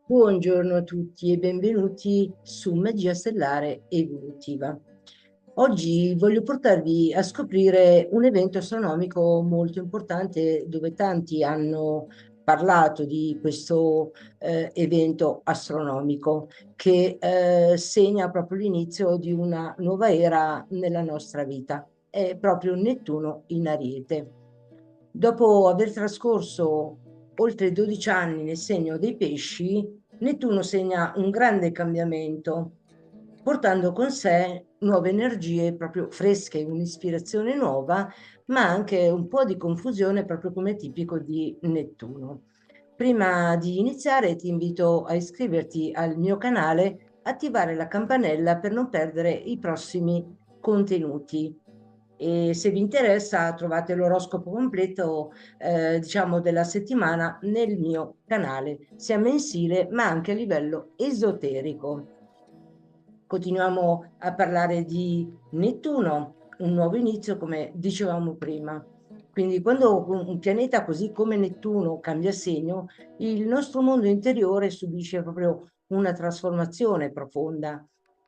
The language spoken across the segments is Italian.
Buongiorno a tutti e benvenuti su Magia Stellare Evolutiva. Oggi voglio portarvi a scoprire un evento astronomico molto importante dove tanti hanno parlato di questo evento astronomico che segna proprio l'inizio di una nuova era nella nostra vita. È proprio Nettuno in Ariete. Dopo aver trascorso oltre 12 anni nel segno dei pesci, Nettuno segna un grande cambiamento, portando con sé nuove energie proprio fresche, un'ispirazione nuova, ma anche un po' di confusione proprio come tipico di Nettuno. Prima di iniziare ti invito a iscriverti al mio canale, attivare la campanella per non perdere i prossimi contenuti. E se vi interessa trovate l'oroscopo completo, diciamo, della settimana nel mio canale, sia mensile ma anche a livello esoterico. Continuiamo a parlare di Nettuno, un nuovo inizio, come dicevamo prima. Quindi quando un pianeta così come Nettuno cambia segno, il nostro mondo interiore subisce proprio una trasformazione profonda.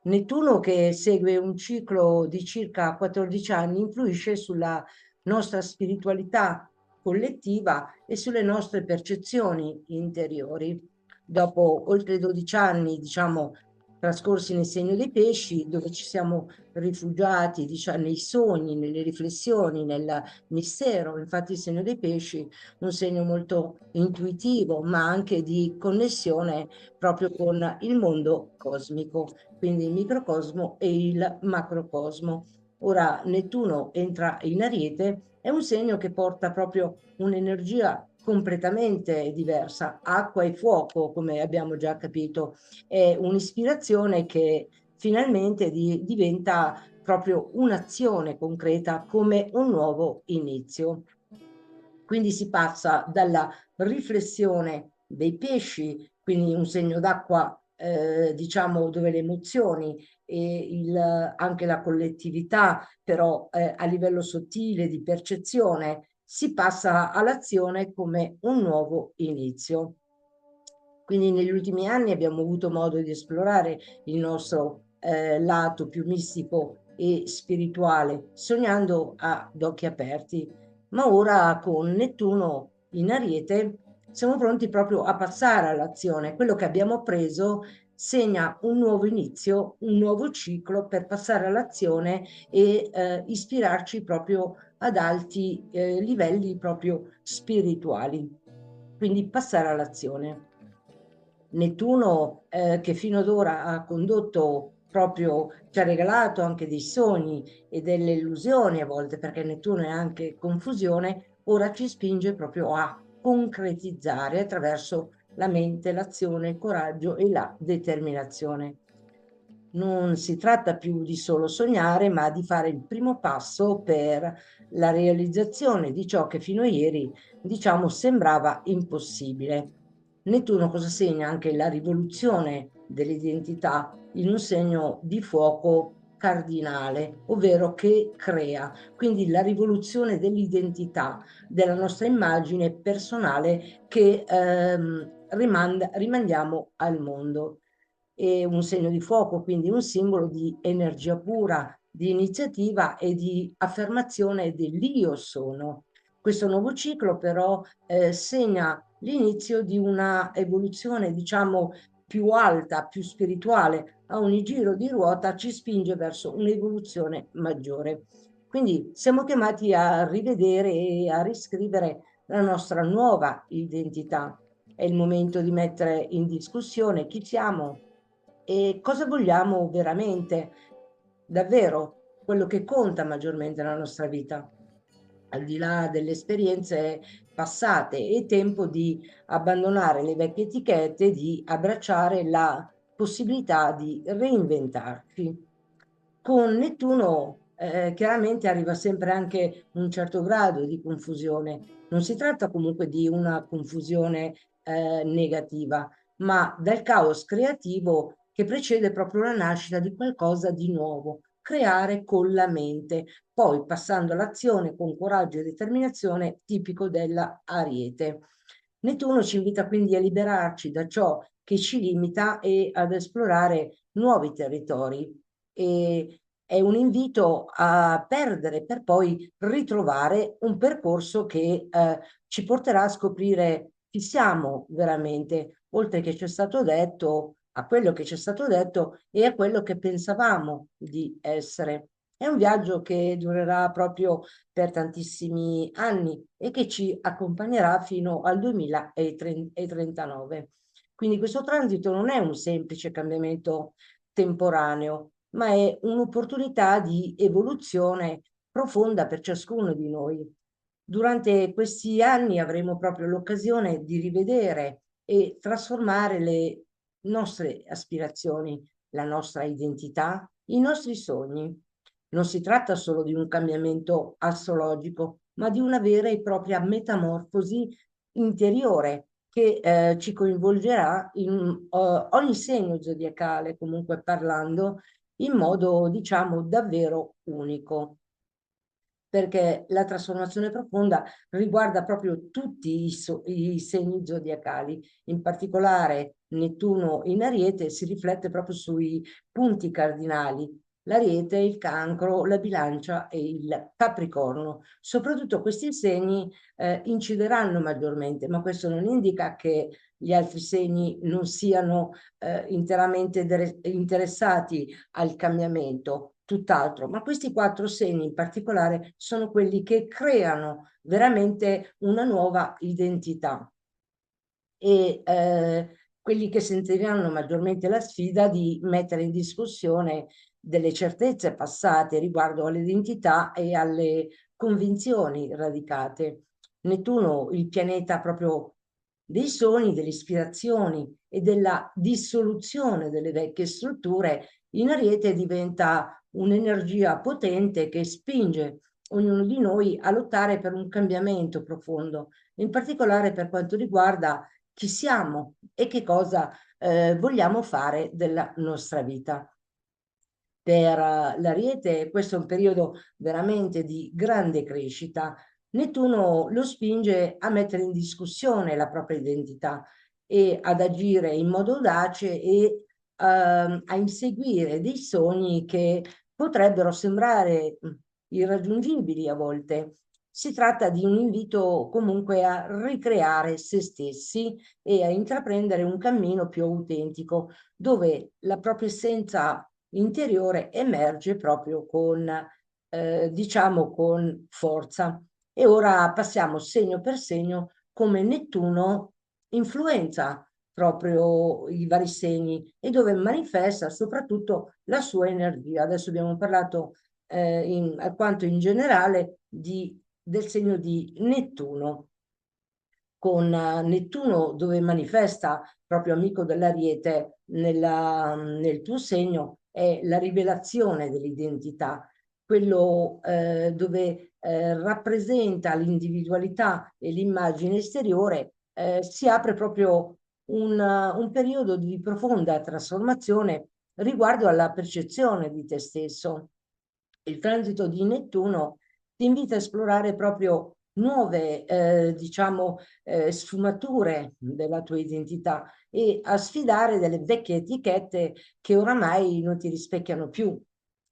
Nettuno, che segue un ciclo di circa 14 anni, influisce sulla nostra spiritualità collettiva e sulle nostre percezioni interiori. Dopo oltre 12 anni, diciamo, trascorsi nel segno dei pesci, dove ci siamo rifugiati, diciamo, nei sogni, nelle riflessioni, nel mistero. Infatti il segno dei pesci, un segno molto intuitivo, ma anche di connessione proprio con il mondo cosmico, quindi il microcosmo e il macrocosmo. Ora Nettuno entra in Ariete, è un segno che porta proprio un'energia completamente diversa, acqua e fuoco, come abbiamo già capito. È un'ispirazione che finalmente diventa proprio un'azione concreta come un nuovo inizio. Quindi si passa dalla riflessione dei pesci, quindi un segno d'acqua, diciamo, dove le emozioni e anche la collettività, però a livello sottile di percezione, si passa all'azione come un nuovo inizio. Quindi negli ultimi anni abbiamo avuto modo di esplorare il nostro lato più mistico e spirituale, sognando ad occhi aperti. Ma ora con Nettuno in Ariete siamo pronti proprio a passare all'azione. Quello che abbiamo appreso segna un nuovo inizio, un nuovo ciclo per passare all'azione e ispirarci proprio ad alti livelli proprio spirituali. Quindi passare all'azione. Nettuno, che fino ad ora ha condotto proprio, ci ha regalato anche dei sogni e delle illusioni a volte, perché Nettuno è anche confusione, ora ci spinge proprio a concretizzare attraverso la mente, l'azione, il coraggio e la determinazione. Non si tratta più di solo sognare, ma di fare il primo passo per la realizzazione di ciò che fino a ieri, diciamo, sembrava impossibile. Nettuno cosa segna? Anche la rivoluzione dell'identità in un segno di fuoco cardinale, ovvero che crea. Quindi la rivoluzione dell'identità, della nostra immagine personale che rimandiamo al mondo. E un segno di fuoco, quindi un simbolo di energia pura, di iniziativa e di affermazione dell'io sono. Questo nuovo ciclo però segna l'inizio di una evoluzione, diciamo, più alta, più spirituale. A ogni giro di ruota ci spinge verso un'evoluzione maggiore. Quindi siamo chiamati a rivedere e a riscrivere la nostra nuova identità. È il momento di mettere in discussione chi siamo e cosa vogliamo veramente, davvero, quello che conta maggiormente nella nostra vita, al di là delle esperienze passate. È tempo di abbandonare le vecchie etichette, di abbracciare la possibilità di reinventarci. Con Nettuno chiaramente arriva sempre anche un certo grado di confusione. Non si tratta comunque di una confusione negativa, ma dal caos creativo che precede proprio la nascita di qualcosa di nuovo, creare con la mente, poi passando all'azione con coraggio e determinazione tipico della Ariete. Nettuno ci invita quindi a liberarci da ciò che ci limita e ad esplorare nuovi territori. E è un invito a perdere per poi ritrovare un percorso che ci porterà a scoprire chi siamo veramente, oltre che ci è stato detto, a quello che ci è stato detto e a quello che pensavamo di essere. È un viaggio che durerà proprio per tantissimi anni e che ci accompagnerà fino al 2039. Quindi questo transito non è un semplice cambiamento temporaneo, ma è un'opportunità di evoluzione profonda per ciascuno di noi. Durante questi anni avremo proprio l'occasione di rivedere e trasformare le nostre aspirazioni, la nostra identità, i nostri sogni. Non si tratta solo di un cambiamento astrologico, ma di una vera e propria metamorfosi interiore che ci coinvolgerà in ogni segno zodiacale, comunque parlando, in modo, diciamo, davvero unico, perché la trasformazione profonda riguarda proprio tutti i segni zodiacali, in particolare Nettuno in Ariete si riflette proprio sui punti cardinali, l'Ariete, il Cancro, la Bilancia e il Capricorno. Soprattutto questi segni incideranno maggiormente, ma questo non indica che gli altri segni non siano interamente interessati al cambiamento, tutt'altro, ma questi quattro segni in particolare sono quelli che creano veramente una nuova identità e quelli che sentiranno maggiormente la sfida di mettere in discussione delle certezze passate riguardo all'identità e alle convinzioni radicate. Nettuno, il pianeta proprio dei sogni, delle ispirazioni e della dissoluzione delle vecchie strutture, in Ariete diventa un'energia potente che spinge ognuno di noi a lottare per un cambiamento profondo, in particolare per quanto riguarda chi siamo e che cosa vogliamo fare della nostra vita. Per l'Ariete questo è un periodo veramente di grande crescita. Nettuno lo spinge a mettere in discussione la propria identità e ad agire in modo audace e a inseguire dei sogni che potrebbero sembrare irraggiungibili a volte. Si tratta di un invito comunque a ricreare se stessi e a intraprendere un cammino più autentico, dove la propria essenza interiore emerge proprio con, diciamo, con forza. E ora passiamo segno per segno come Nettuno influenza proprio i vari segni e dove manifesta soprattutto la sua energia. Adesso abbiamo parlato alquanto in generale del segno di Nettuno, con Nettuno dove manifesta proprio amico dell'Ariete nel tuo segno è la rivelazione dell'identità, quello dove rappresenta l'individualità e l'immagine esteriore, si apre proprio un periodo di profonda trasformazione riguardo alla percezione di te stesso. Il transito di Nettuno ti invita a esplorare proprio nuove, diciamo, sfumature della tua identità e a sfidare delle vecchie etichette che oramai non ti rispecchiano più.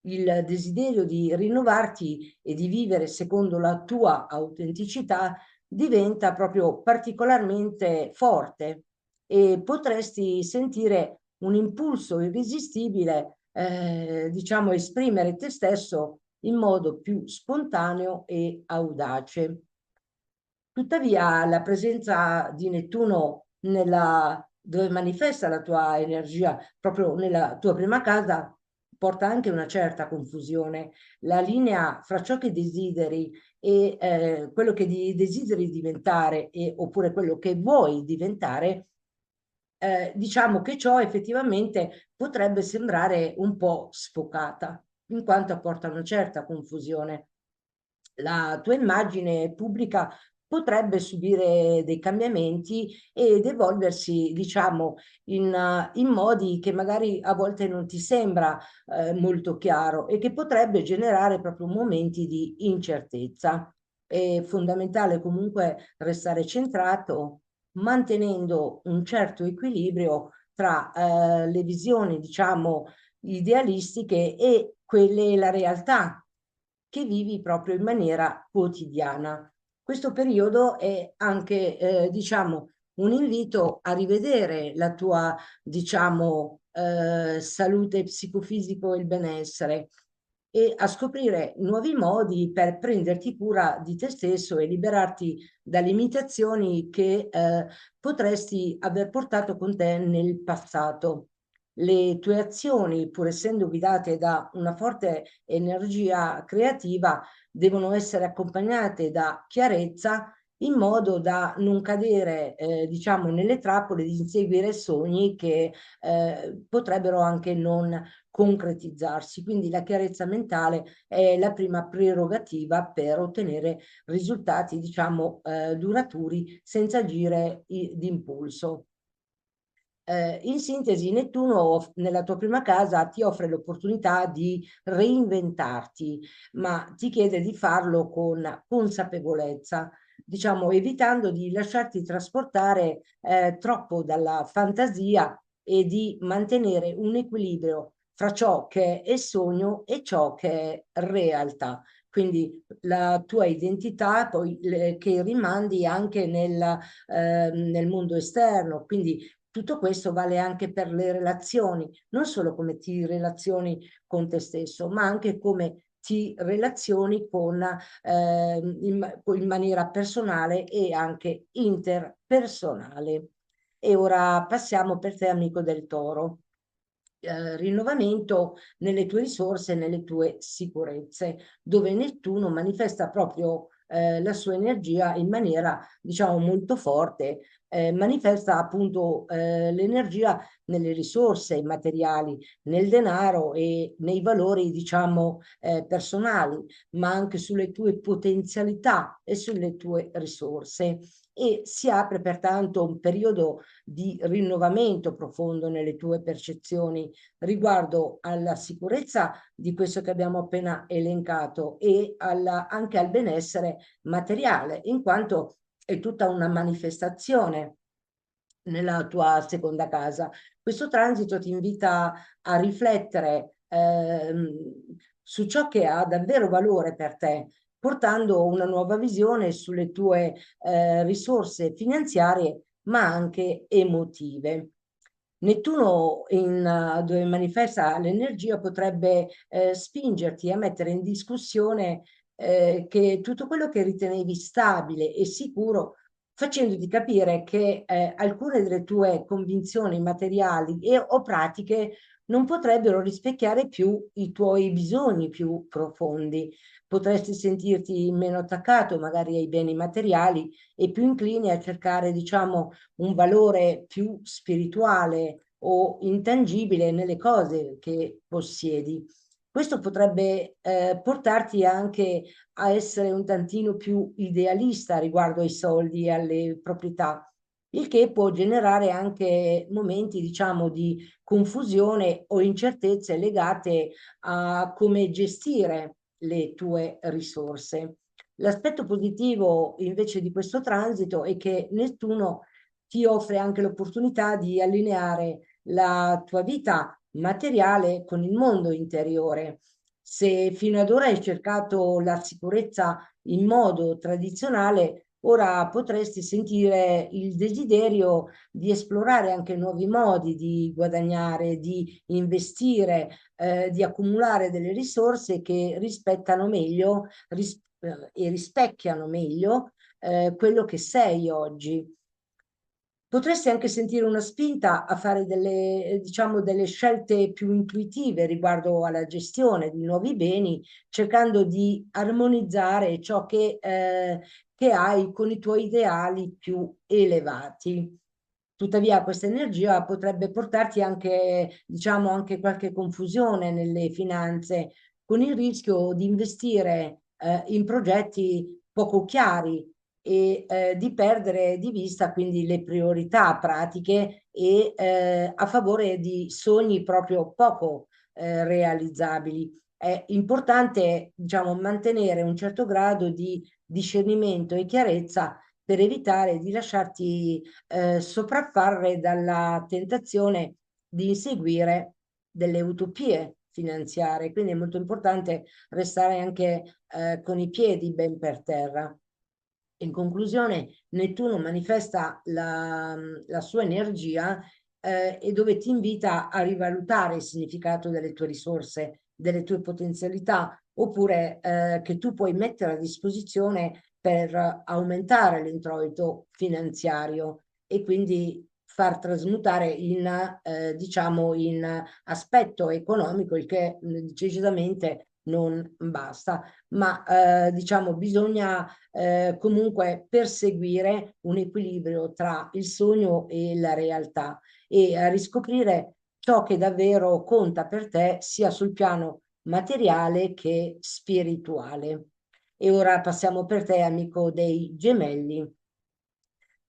Il desiderio di rinnovarti e di vivere secondo la tua autenticità diventa proprio particolarmente forte e potresti sentire un impulso irresistibile, diciamo, a esprimere te stesso in modo più spontaneo e audace. Tuttavia, la presenza di Nettuno dove manifesta la tua energia, proprio nella tua prima casa, porta anche una certa confusione. La linea fra ciò che desideri e quello che desideri diventare oppure quello che vuoi diventare, diciamo che ciò effettivamente potrebbe sembrare un po' sfocata, in quanto apporta una certa confusione. La tua immagine pubblica potrebbe subire dei cambiamenti ed evolversi, diciamo, in modi che magari a volte non ti sembra molto chiaro e che potrebbe generare proprio momenti di incertezza. È fondamentale comunque restare centrato, mantenendo un certo equilibrio tra le visioni, diciamo, idealistiche e quelle, la realtà che vivi proprio in maniera quotidiana. Questo periodo è anche, diciamo, un invito a rivedere la tua, diciamo, salute psicofisico e il benessere e a scoprire nuovi modi per prenderti cura di te stesso e liberarti da limitazioni che potresti aver portato con te nel passato. Le tue azioni, pur essendo guidate da una forte energia creativa, devono essere accompagnate da chiarezza in modo da non cadere, diciamo, nelle trappole di inseguire sogni che potrebbero anche non concretizzarsi. Quindi la chiarezza mentale è la prima prerogativa per ottenere risultati, diciamo, duraturi senza agire d'impulso. In sintesi, Nettuno nella tua prima casa ti offre l'opportunità di reinventarti, ma ti chiede di farlo con consapevolezza, diciamo, evitando di lasciarti trasportare troppo dalla fantasia e di mantenere un equilibrio fra ciò che è sogno e ciò che è realtà. Quindi la tua identità poi che rimandi anche nel mondo esterno. Quindi tutto questo vale anche per le relazioni, non solo come ti relazioni con te stesso, ma anche come ti relazioni in maniera personale e anche interpersonale. E ora passiamo per te, amico del Toro. Rinnovamento nelle tue risorse, nelle tue sicurezze, dove Nettuno manifesta proprio la sua energia in maniera, diciamo, molto forte, manifesta appunto l'energia nelle risorse materiali, nel denaro e nei valori, diciamo, personali, ma anche sulle tue potenzialità e sulle tue risorse. E si apre pertanto un periodo di rinnovamento profondo nelle tue percezioni riguardo alla sicurezza di questo che abbiamo appena elencato e anche al benessere materiale, in quanto è tutta una manifestazione nella tua seconda casa. Questo transito ti invita a riflettere su ciò che ha davvero valore per te, portando una nuova visione sulle tue risorse finanziarie, ma anche emotive. Nettuno, dove manifesta l'energia, potrebbe spingerti a mettere in discussione che tutto quello che ritenevi stabile e sicuro, facendoti capire che alcune delle tue convinzioni materiali o pratiche non potrebbero rispecchiare più i tuoi bisogni più profondi. Potresti sentirti meno attaccato magari ai beni materiali e più incline a cercare, diciamo, un valore più spirituale o intangibile nelle cose che possiedi. Questo potrebbe portarti anche a essere un tantino più idealista riguardo ai soldi e alle proprietà, il che può generare anche momenti, diciamo, di confusione o incertezze legate a come gestire le tue risorse. L'aspetto positivo invece di questo transito è che Nettuno ti offre anche l'opportunità di allineare la tua vita materiale con il mondo interiore. Se fino ad ora hai cercato la sicurezza in modo tradizionale, ora potresti sentire il desiderio di esplorare anche nuovi modi di guadagnare, di investire, di accumulare delle risorse che rispettano meglio e rispecchiano meglio quello che sei oggi. Potresti anche sentire una spinta a fare delle, diciamo, delle scelte più intuitive riguardo alla gestione di nuovi beni, cercando di armonizzare ciò che hai con i tuoi ideali più elevati. Tuttavia, questa energia potrebbe portarti anche, diciamo, anche qualche confusione nelle finanze, con il rischio di investire in progetti poco chiari e di perdere di vista quindi le priorità pratiche e a favore di sogni proprio poco realizzabili. È importante, diciamo, mantenere un certo grado di discernimento e chiarezza per evitare di lasciarti sopraffare dalla tentazione di inseguire delle utopie finanziarie. Quindi è molto importante restare anche con i piedi ben per terra. In conclusione, Nettuno manifesta la sua energia e dove ti invita a rivalutare il significato delle tue risorse, delle tue potenzialità, oppure che tu puoi mettere a disposizione per aumentare l'introito finanziario e quindi far trasmutare diciamo, in aspetto economico, il che decisamente non basta, ma diciamo bisogna comunque perseguire un equilibrio tra il sogno e la realtà e riscoprire ciò che davvero conta per te sia sul piano materiale che spirituale. E ora passiamo per te, amico dei gemelli.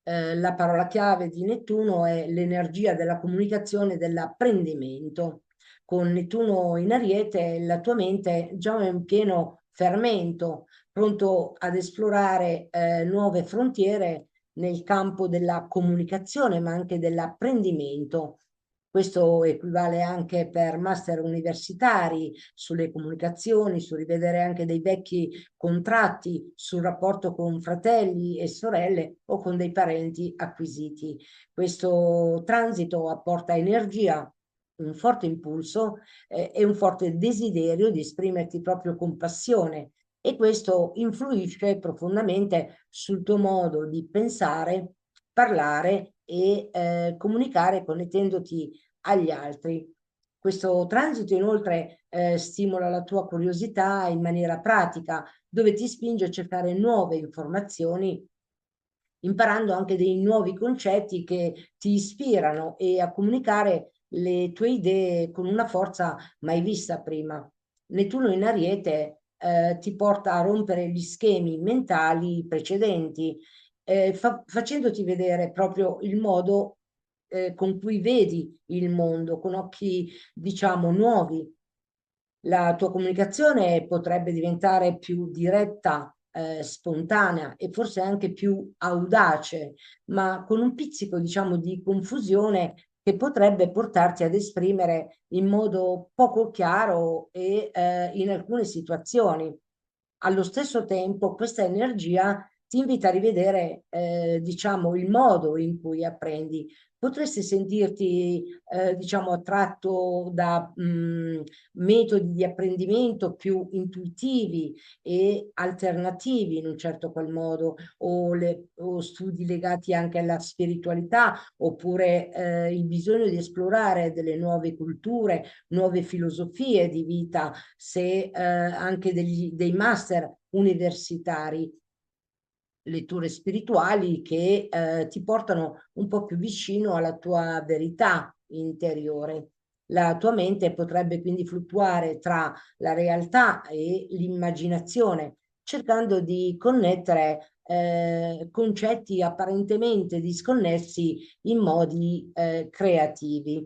La parola chiave di Nettuno è l'energia della comunicazione e dell'apprendimento. Con Nettuno in Ariete la tua mente già è in pieno fermento, pronto ad esplorare nuove frontiere nel campo della comunicazione, ma anche dell'apprendimento. Questo equivale anche per master universitari sulle comunicazioni, su rivedere anche dei vecchi contratti sul rapporto con fratelli e sorelle o con dei parenti acquisiti. Questo transito apporta energia, un forte impulso e un forte desiderio di esprimerti proprio con passione e questo influisce profondamente sul tuo modo di pensare, parlare e comunicare connettendoti agli altri. Questo transito inoltre stimola la tua curiosità in maniera pratica, dove ti spinge a cercare nuove informazioni, imparando anche dei nuovi concetti che ti ispirano e a comunicare le tue idee con una forza mai vista prima. Nettuno in Ariete ti porta a rompere gli schemi mentali precedenti, facendoti vedere proprio il modo con cui vedi il mondo, con occhi, diciamo, nuovi. La tua comunicazione potrebbe diventare più diretta, spontanea e forse anche più audace, ma con un pizzico, diciamo, di confusione che potrebbe portarti ad esprimere in modo poco chiaro e in alcune situazioni. Allo stesso tempo, questa energia ti invita a rivedere, diciamo, il modo in cui apprendi. Potresti sentirti, diciamo, attratto da metodi di apprendimento più intuitivi e alternativi in un certo qual modo, o studi legati anche alla spiritualità, oppure il bisogno di esplorare delle nuove culture, nuove filosofie di vita, se anche dei master universitari, letture spirituali che ti portano un po' più vicino alla tua verità interiore. La tua mente potrebbe quindi fluttuare tra la realtà e l'immaginazione, cercando di connettere concetti apparentemente disconnessi in modi creativi.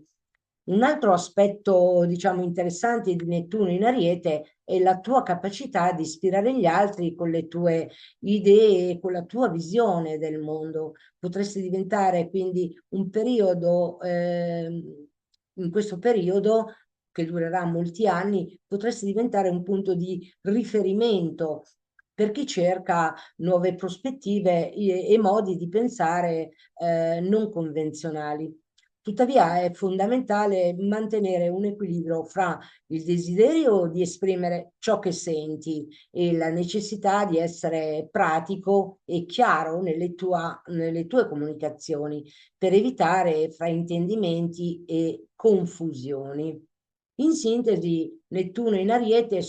Un altro aspetto, diciamo, interessante di Nettuno in Ariete è la tua capacità di ispirare gli altri con le tue idee e con la tua visione del mondo. Potresti diventare quindi un periodo, in questo periodo che durerà molti anni, potresti diventare un punto di riferimento per chi cerca nuove prospettive e modi di pensare non convenzionali. Tuttavia è fondamentale mantenere un equilibrio fra il desiderio di esprimere ciò che senti e la necessità di essere pratico e chiaro nelle tue comunicazioni per evitare fraintendimenti e confusioni. In sintesi, Nettuno in Ariete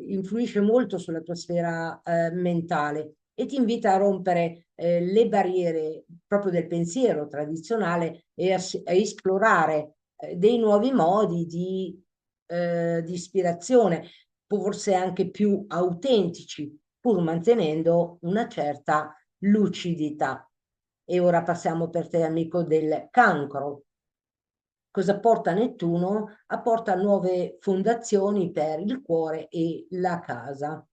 influisce molto sulla tua sfera mentale e ti invita a rompere le barriere proprio del pensiero tradizionale e a esplorare dei nuovi modi di ispirazione, forse anche più autentici, pur mantenendo una certa lucidità. E ora passiamo per te, amico del cancro. Cosa porta Nettuno? Apporta nuove fondazioni per il cuore e la casa,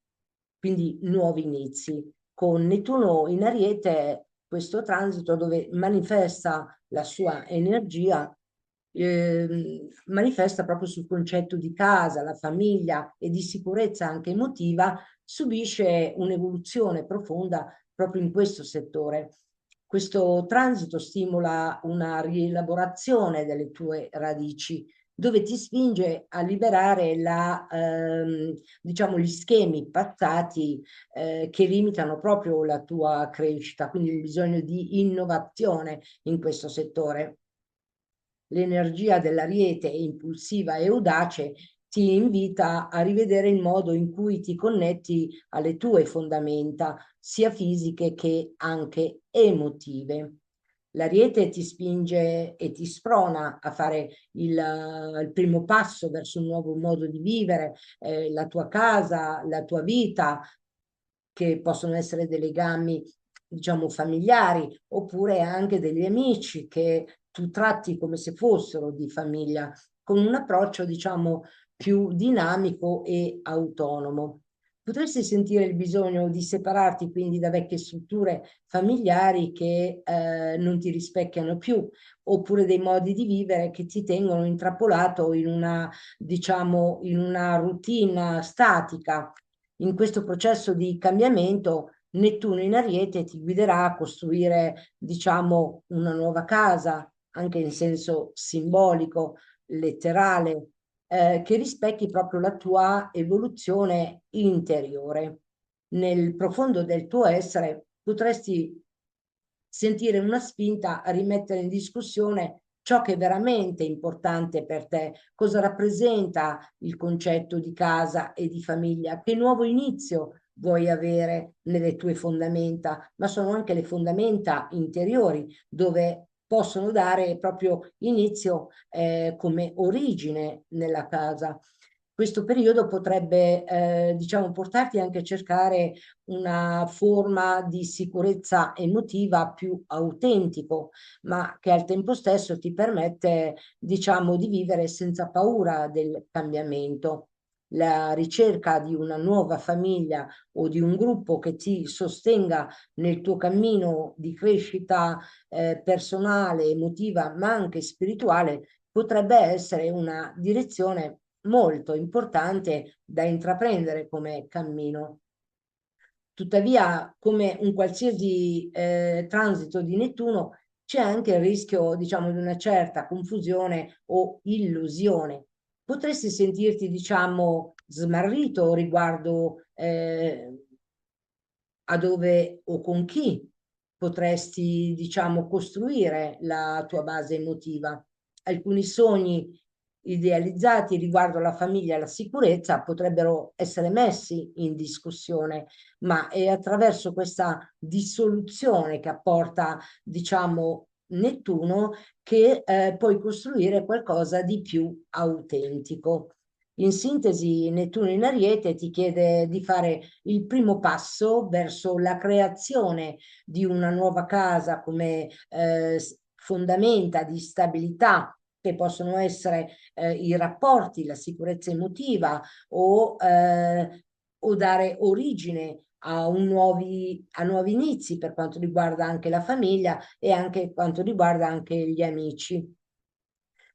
quindi nuovi inizi. con Nettuno in Ariete, questo transito dove manifesta la sua energia, manifesta proprio sul concetto di casa, la famiglia e di sicurezza anche emotiva, subisce un'evoluzione profonda proprio in questo settore. Questo transito stimola una rielaborazione delle tue radici, dove ti spinge a liberare diciamo, gli schemi passati che limitano proprio la tua crescita, quindi il bisogno di innovazione in questo settore. L'energia dell'Ariete impulsiva e audace ti invita a rivedere il modo in cui ti connetti alle tue fondamenta, sia fisiche che anche emotive. L'Ariete ti spinge e ti sprona a fare il primo passo verso un nuovo modo di vivere, la tua casa, la tua vita, che possono essere dei legami, diciamo, familiari, oppure anche degli amici che tu tratti come se fossero di famiglia, con un approccio, diciamo, più dinamico e autonomo. Potresti sentire il bisogno di separarti quindi da vecchie strutture familiari che non ti rispecchiano più, oppure dei modi di vivere che ti tengono intrappolato in una, diciamo, in una routine statica. In questo processo di cambiamento, Nettuno in Ariete ti guiderà a costruire, diciamo, una nuova casa, anche in senso simbolico, letterale, che rispecchi proprio la tua evoluzione interiore. Nel profondo del tuo essere potresti sentire una spinta a rimettere in discussione ciò che è veramente importante per te, cosa rappresenta il concetto di casa e di famiglia, che nuovo inizio vuoi avere nelle tue fondamenta, ma sono anche le fondamenta interiori dove possono dare proprio inizio come origine nella casa. Questo periodo potrebbe, diciamo, portarti anche a cercare una forma di sicurezza emotiva più autentico, ma che al tempo stesso ti permette, diciamo, di vivere senza paura del cambiamento. La ricerca di una nuova famiglia o di un gruppo che ti sostenga nel tuo cammino di crescita personale, emotiva, ma anche spirituale, potrebbe essere una direzione molto importante da intraprendere come cammino. Tuttavia, come un qualsiasi transito di Nettuno, c'è anche il rischio, diciamo, di una certa confusione o illusione. Potresti sentirti, diciamo, smarrito riguardo a dove o con chi potresti, diciamo, costruire la tua base emotiva. Alcuni sogni idealizzati riguardo alla famiglia e alla sicurezza potrebbero essere messi in discussione, ma è attraverso questa dissoluzione che apporta, diciamo, Nettuno che puoi costruire qualcosa di più autentico. In sintesi, Nettuno in Ariete ti chiede di fare il primo passo verso la creazione di una nuova casa come fondamenta di stabilità che possono essere i rapporti, la sicurezza emotiva o dare origine a nuovi inizi per quanto riguarda anche la famiglia e anche quanto riguarda anche gli amici.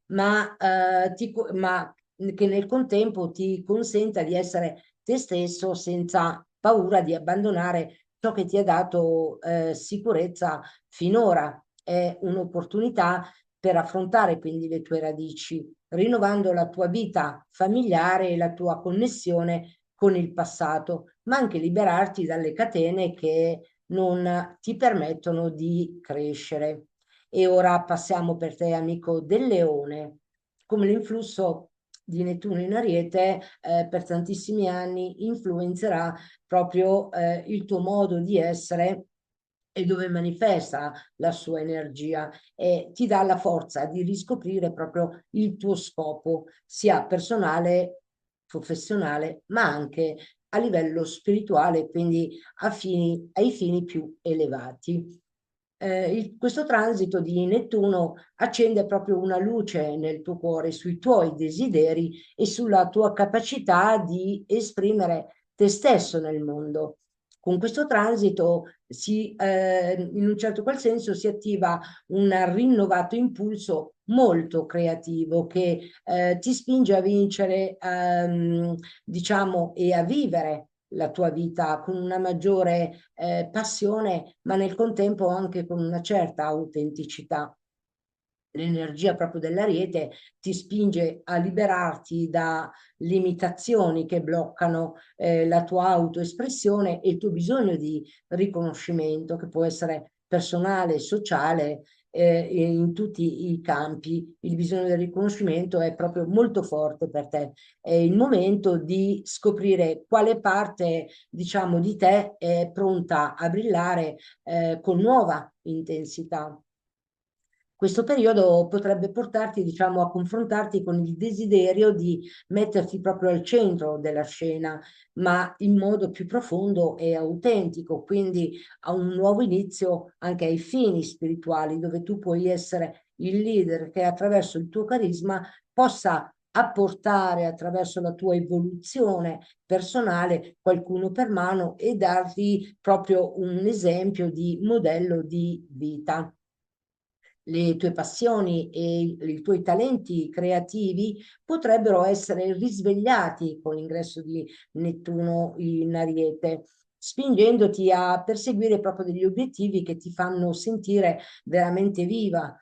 Ma che nel contempo ti consenta di essere te stesso senza paura di abbandonare ciò che ti ha dato sicurezza finora. È un'opportunità per affrontare quindi le tue radici, rinnovando la tua vita familiare e la tua connessione con il passato, ma anche liberarti dalle catene che non ti permettono di crescere. E ora passiamo per te, amico del Leone, come l'influsso di Nettuno in Ariete per tantissimi anni influenzerà proprio il tuo modo di essere e dove manifesta la sua energia e ti dà la forza di riscoprire proprio il tuo scopo, sia personale, professionale, ma anche a livello spirituale, quindi ai fini più elevati. Questo transito di Nettuno accende proprio una luce nel tuo cuore sui tuoi desideri e sulla tua capacità di esprimere te stesso nel mondo. Con questo transito in un certo qual senso si attiva un rinnovato impulso molto creativo che ti spinge a vincere, diciamo, e a vivere la tua vita con una maggiore passione, ma nel contempo anche con una certa autenticità. L'energia proprio dell'Ariete ti spinge a liberarti da limitazioni che bloccano la tua autoespressione e il tuo bisogno di riconoscimento, che può essere personale, sociale, in tutti i campi. Il bisogno del riconoscimento è proprio molto forte per te. È il momento di scoprire quale parte, diciamo, di te è pronta a brillare con nuova intensità. Questo periodo potrebbe portarti, diciamo, a confrontarti con il desiderio di metterti proprio al centro della scena, ma in modo più profondo e autentico, quindi a un nuovo inizio anche ai fini spirituali, dove tu puoi essere il leader che attraverso il tuo carisma possa apportare attraverso la tua evoluzione personale qualcuno per mano e darti proprio un esempio di modello di vita. Le tue passioni e i tuoi talenti creativi potrebbero essere risvegliati con l'ingresso di Nettuno in Ariete, spingendoti a perseguire proprio degli obiettivi che ti fanno sentire veramente viva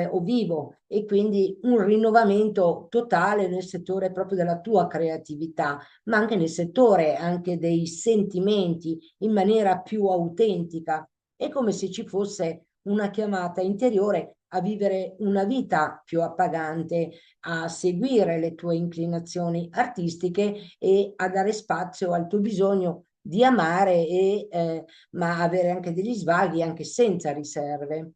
o vivo, e quindi un rinnovamento totale nel settore proprio della tua creatività, ma anche nel settore anche dei sentimenti in maniera più autentica. È come se ci fosse una chiamata interiore a vivere una vita più appagante, a seguire le tue inclinazioni artistiche e a dare spazio al tuo bisogno di amare, ma avere anche degli svaghi anche senza riserve.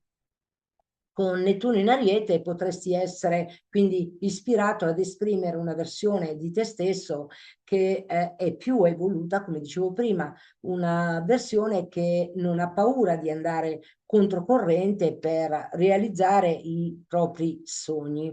Con Nettuno in Ariete potresti essere quindi ispirato ad esprimere una versione di te stesso che è più evoluta, come dicevo prima, una versione che non ha paura di andare controcorrente per realizzare i propri sogni.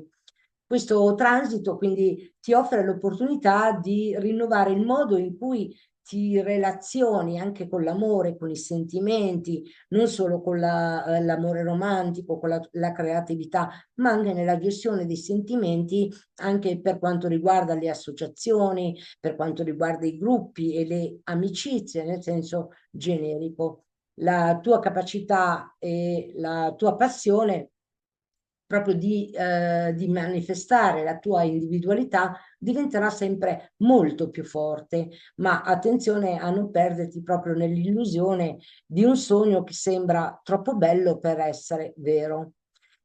Questo transito quindi ti offre l'opportunità di rinnovare il modo in cui ti relazioni anche con l'amore, con i sentimenti, non solo con l'amore romantico, con la creatività, ma anche nella gestione dei sentimenti, anche per quanto riguarda le associazioni, per quanto riguarda i gruppi e le amicizie, nel senso generico. La tua capacità e la tua passione proprio di manifestare la tua individualità diventerà sempre molto più forte, ma attenzione a non perderti proprio nell'illusione di un sogno che sembra troppo bello per essere vero.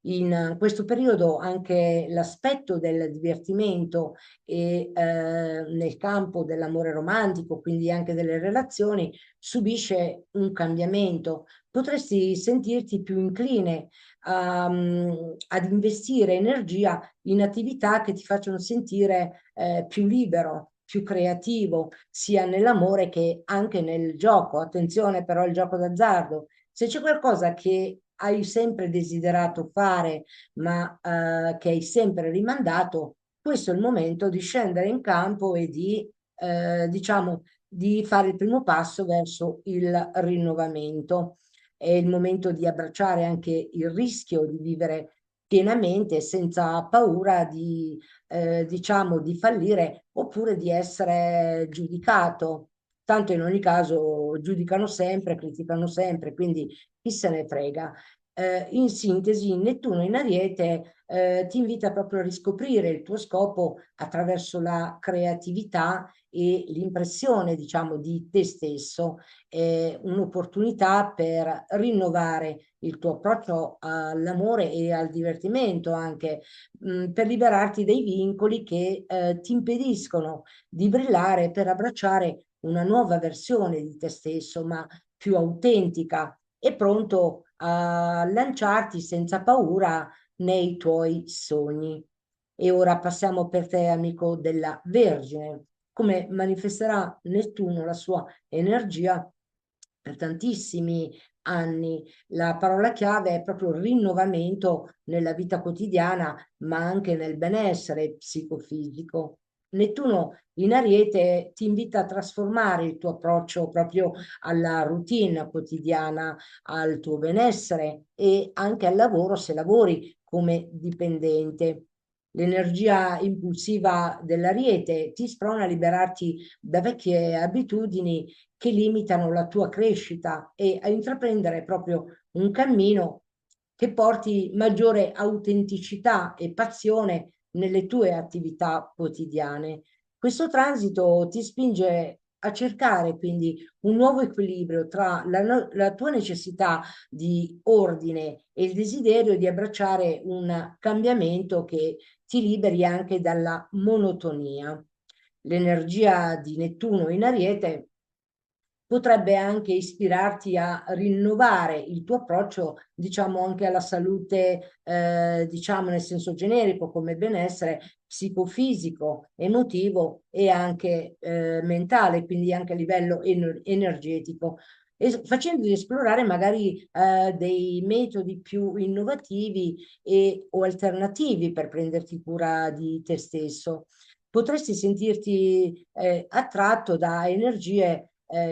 In questo periodo anche l'aspetto del divertimento e nel campo dell'amore romantico, quindi anche delle relazioni, subisce un cambiamento. Potresti sentirti più incline ad investire energia in attività che ti facciano sentire più libero, più creativo, sia nell'amore che anche nel gioco. Attenzione però al gioco d'azzardo. Se c'è qualcosa che hai sempre desiderato fare, ma che hai sempre rimandato, questo è il momento di scendere in campo e diciamo, di fare il primo passo verso il rinnovamento. È il momento di abbracciare anche il rischio di vivere pienamente senza paura diciamo, di fallire oppure di essere giudicato. Tanto in ogni caso giudicano sempre, criticano sempre, quindi chi se ne frega. In sintesi, Nettuno in Ariete ti invita proprio a riscoprire il tuo scopo attraverso la creatività e l'impressione, diciamo, di te stesso. È un'opportunità per rinnovare il tuo approccio all'amore e al divertimento anche, per liberarti dai vincoli che ti impediscono di brillare, per abbracciare una nuova versione di te stesso, ma più autentica e pronto a lanciarti senza paura nei tuoi sogni. E ora passiamo per te, amico della Vergine, come manifesterà Nettuno la sua energia per tantissimi anni. La parola chiave è proprio rinnovamento nella vita quotidiana, ma anche nel benessere psicofisico. Nettuno in Ariete ti invita a trasformare il tuo approccio proprio alla routine quotidiana, al tuo benessere e anche al lavoro se lavori come dipendente. L'energia impulsiva dell'Ariete ti sprona a liberarti da vecchie abitudini che limitano la tua crescita e a intraprendere proprio un cammino che porti maggiore autenticità e passione nelle tue attività quotidiane. Questo transito ti spinge a cercare quindi un nuovo equilibrio tra la tua necessità di ordine e il desiderio di abbracciare un cambiamento che ti liberi anche dalla monotonia. L'energia di Nettuno in Ariete potrebbe anche ispirarti a rinnovare il tuo approccio, diciamo, anche alla salute, diciamo, nel senso generico, come benessere psicofisico, emotivo e anche mentale, quindi anche a livello energetico. E facendoti esplorare magari dei metodi più innovativi o alternativi per prenderti cura di te stesso. Potresti sentirti attratto da energie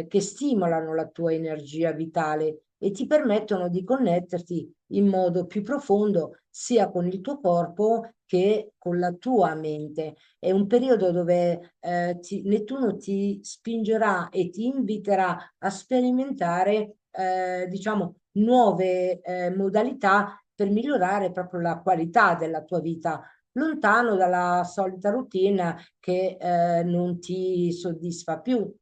che stimolano la tua energia vitale e ti permettono di connetterti in modo più profondo sia con il tuo corpo che con la tua mente. È un periodo dove Nettuno ti spingerà e ti inviterà a sperimentare, diciamo, nuove modalità per migliorare proprio la qualità della tua vita, lontano dalla solita routine che non ti soddisfa più.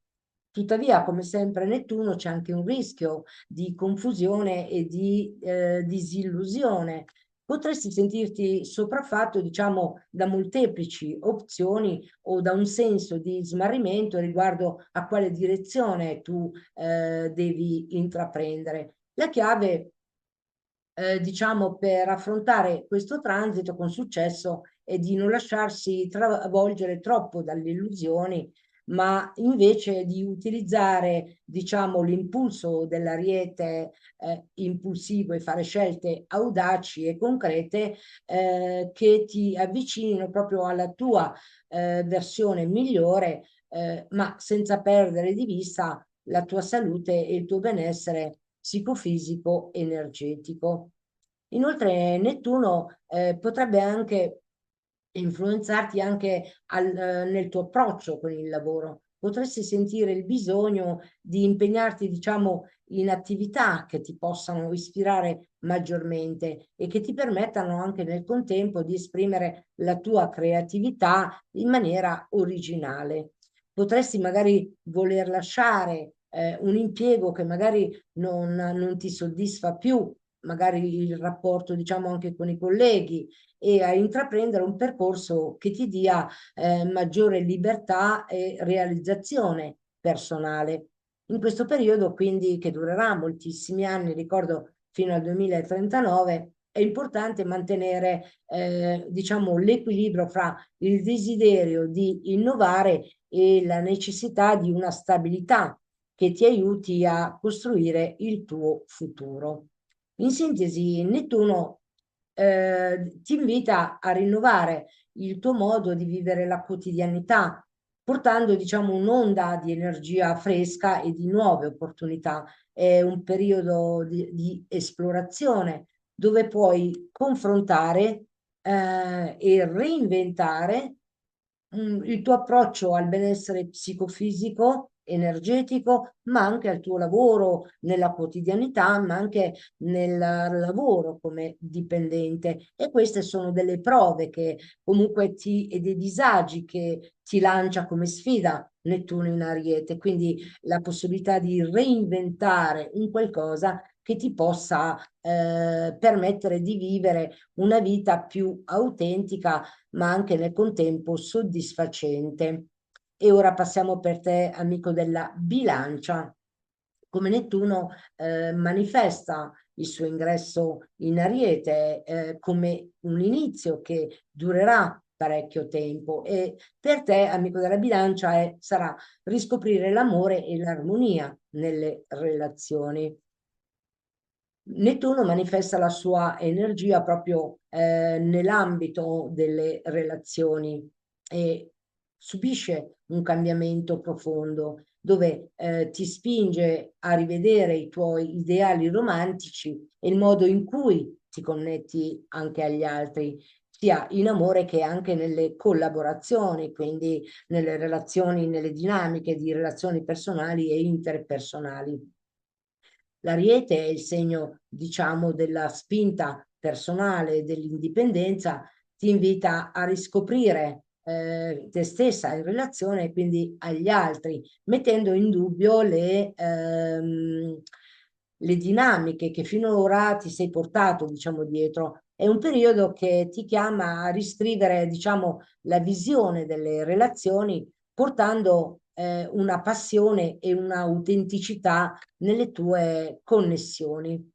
Tuttavia, come sempre Nettuno, c'è anche un rischio di confusione e di disillusione. Potresti sentirti sopraffatto, diciamo, da molteplici opzioni o da un senso di smarrimento riguardo a quale direzione tu devi intraprendere. La chiave diciamo, per affrontare questo transito con successo è di non lasciarsi travolgere troppo dalle illusioni, ma invece di utilizzare, diciamo, l'impulso dell'ariete impulsivo e fare scelte audaci e concrete che ti avvicinino proprio alla tua versione migliore, ma senza perdere di vista la tua salute e il tuo benessere psicofisico energetico. Inoltre Nettuno potrebbe anche influenzarti anche nel tuo approccio con il lavoro. Potresti sentire il bisogno di impegnarti, diciamo, in attività che ti possano ispirare maggiormente e che ti permettano anche nel contempo di esprimere la tua creatività in maniera originale. Potresti magari voler lasciare un impiego che magari non ti soddisfa più, magari il rapporto, diciamo, anche con i colleghi e a intraprendere un percorso che ti dia maggiore libertà e realizzazione personale. In questo periodo, quindi, che durerà moltissimi anni, ricordo fino al 2039, è importante mantenere, diciamo, l'equilibrio fra il desiderio di innovare e la necessità di una stabilità che ti aiuti a costruire il tuo futuro. In sintesi, Nettuno ti invita a rinnovare il tuo modo di vivere la quotidianità, portando, diciamo, un'onda di energia fresca e di nuove opportunità. È un periodo di esplorazione dove puoi confrontare e reinventare il tuo approccio al benessere psicofisico, energetico, ma anche al tuo lavoro, nella quotidianità, ma anche nel lavoro come dipendente. E queste sono delle prove che comunque e dei disagi che ti lancia come sfida Nettuno in Ariete, quindi la possibilità di reinventare un qualcosa che ti possa permettere di vivere una vita più autentica ma anche nel contempo soddisfacente. E ora passiamo per te, amico della bilancia. Come Nettuno manifesta il suo ingresso in Ariete come un inizio che durerà parecchio tempo e per te, amico della bilancia, sarà riscoprire l'amore e l'armonia nelle relazioni. Nettuno manifesta la sua energia proprio nell'ambito delle relazioni e subisce un cambiamento profondo, dove ti spinge a rivedere i tuoi ideali romantici e il modo in cui ti connetti anche agli altri, sia in amore che anche nelle collaborazioni, quindi nelle relazioni, nelle dinamiche di relazioni personali e interpersonali. L'Ariete è il segno, diciamo, della spinta personale, dell'indipendenza, ti invita a riscoprire te stessa in relazione quindi agli altri, mettendo in dubbio le dinamiche che finora ti sei portato, diciamo, dietro. È un periodo che ti chiama a riscrivere, diciamo, la visione delle relazioni, portando una passione e un'autenticità nelle tue connessioni.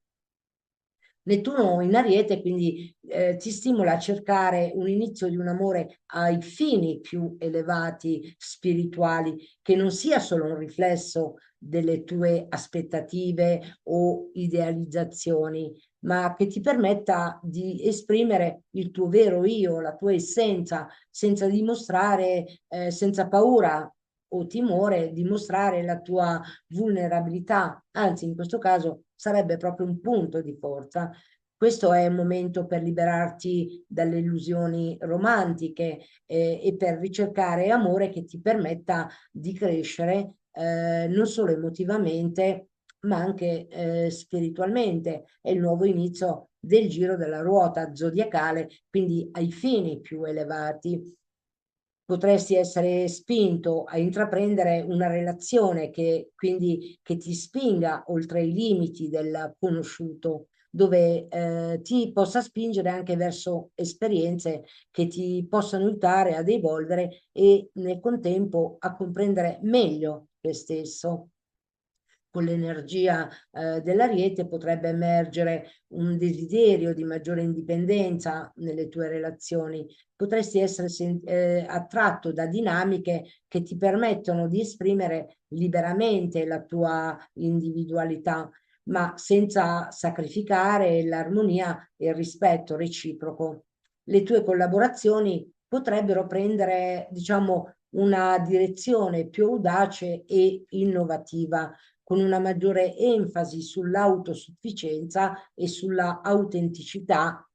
Nettuno in Ariete quindi ti stimola a cercare un inizio di un amore ai fini più elevati, spirituali, che non sia solo un riflesso delle tue aspettative o idealizzazioni, ma che ti permetta di esprimere il tuo vero io, la tua essenza, senza dimostrare, senza paura o timore di mostrare la tua vulnerabilità, anzi in questo caso sarebbe proprio un punto di forza. Questo è un momento per liberarti dalle illusioni romantiche e per ricercare amore che ti permetta di crescere non solo emotivamente, ma anche spiritualmente. È il nuovo inizio del giro della ruota zodiacale, quindi ai fini più elevati potresti essere spinto a intraprendere una relazione che quindi che ti spinga oltre i limiti del conosciuto, dove ti possa spingere anche verso esperienze che ti possano aiutare ad evolvere e nel contempo a comprendere meglio te stesso. Con l'energia dell'Ariete potrebbe emergere un desiderio di maggiore indipendenza nelle tue relazioni. Potresti essere attratto da dinamiche che ti permettono di esprimere liberamente la tua individualità, ma senza sacrificare l'armonia e il rispetto reciproco. Le tue collaborazioni potrebbero prendere, diciamo, una direzione più audace e innovativa con una maggiore enfasi sull'autosufficienza e sulla autenticità.